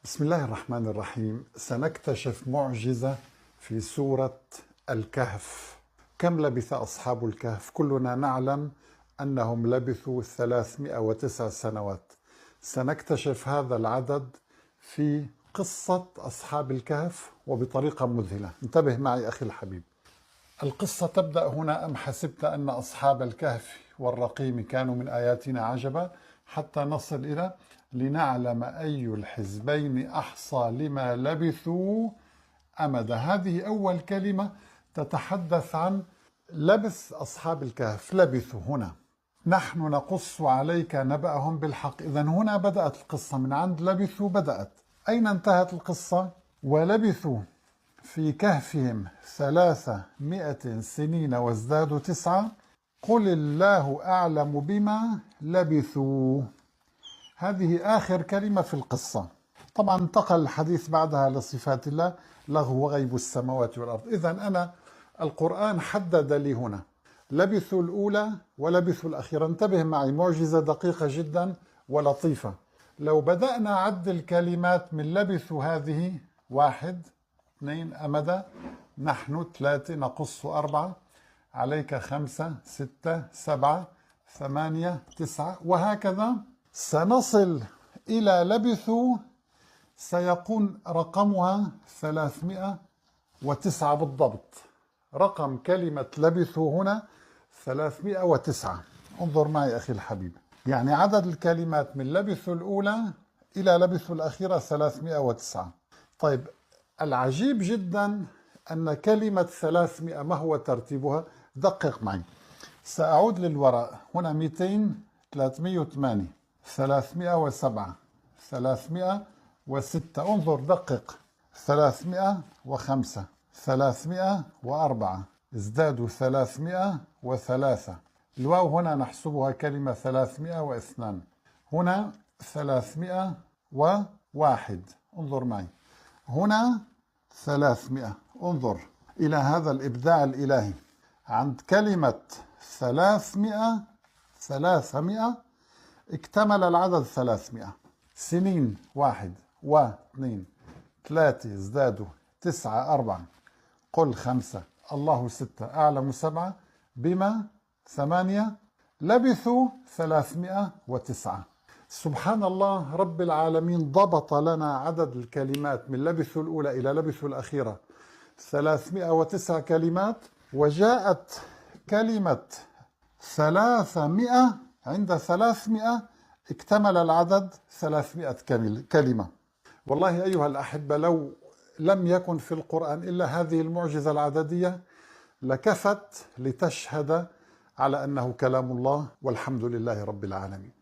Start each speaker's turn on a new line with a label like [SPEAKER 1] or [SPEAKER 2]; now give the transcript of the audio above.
[SPEAKER 1] بسم الله الرحمن الرحيم. سنكتشف معجزة في سورة الكهف. كم لبث أصحاب الكهف؟ كلنا نعلم أنهم لبثوا 309 سنوات. سنكتشف هذا العدد في قصة أصحاب الكهف وبطريقة مذهلة. انتبه معي أخي الحبيب. القصة تبدأ هنا: أم حسبت أن أصحاب الكهف والرقيم كانوا من آياتنا عجبا حتى نصل إلى لنعلم أي الحزبين أحصى لما لبثوا أمدا. هذه أول كلمة تتحدث عن لبث أصحاب الكهف. لبثوا هنا، نحن نقص عليك نبأهم بالحق. إذن هنا بدأت القصة، من عند لبثوا بدأت. أين انتهت القصة؟ ولبثوا في كهفهم 300 سنين وازدادوا 9 قل الله أعلم بما لبثوا. هذه آخر كلمة في القصة. طبعا انتقل الحديث بعدها لصفات الله: له وغيب السماوات والأرض. إذن أنا القرآن حدد لي هنا لبثوا الأولى ولبثوا الأخيرة. انتبه معي، معجزة دقيقة جدا ولطيفة. لو بدأنا عد الكلمات من لبثوا هذه: 1 2 أمدا، نحن 3 نقص 4 عليك 5 6 7 8 9 وهكذا. سنصل إلى لبثوا سيكون رقمها 309 بالضبط. رقم كلمة لبثوا هنا 309. انظر معي أخي الحبيب، يعني عدد الكلمات من لبثوا الأولى إلى لبثوا الأخيرة 309. طيب، العجيب جدا أن كلمة 300 ما هو ترتيبها؟ دقق معي. سأعود للوراء. هنا 200 308 307 306. انظر دقق: 305 304 ازدادوا 303. الواو هنا نحسبها كلمة 302. هنا 301. انظر معي، هنا 300. انظر إلى هذا الإبداع الإلهي. عند كلمة 300 اكتمل العدد 300. سنين 1 و2 3 ازدادوا 9 4 قل 5 الله 6 أعلم 7 بما 8 لبثوا 309. سبحان الله رب العالمين ضبط لنا عدد الكلمات من لبثوا الأولى إلى لبثوا الأخيرة 309 كلمات، وجاءت كلمة 300 عند 300 اكتمل العدد 300 كلمة. والله أيها الأحبة، لو لم يكن في القرآن إلا هذه المعجزة العددية لكفت لتشهد على أنه كلام الله، والحمد لله رب العالمين.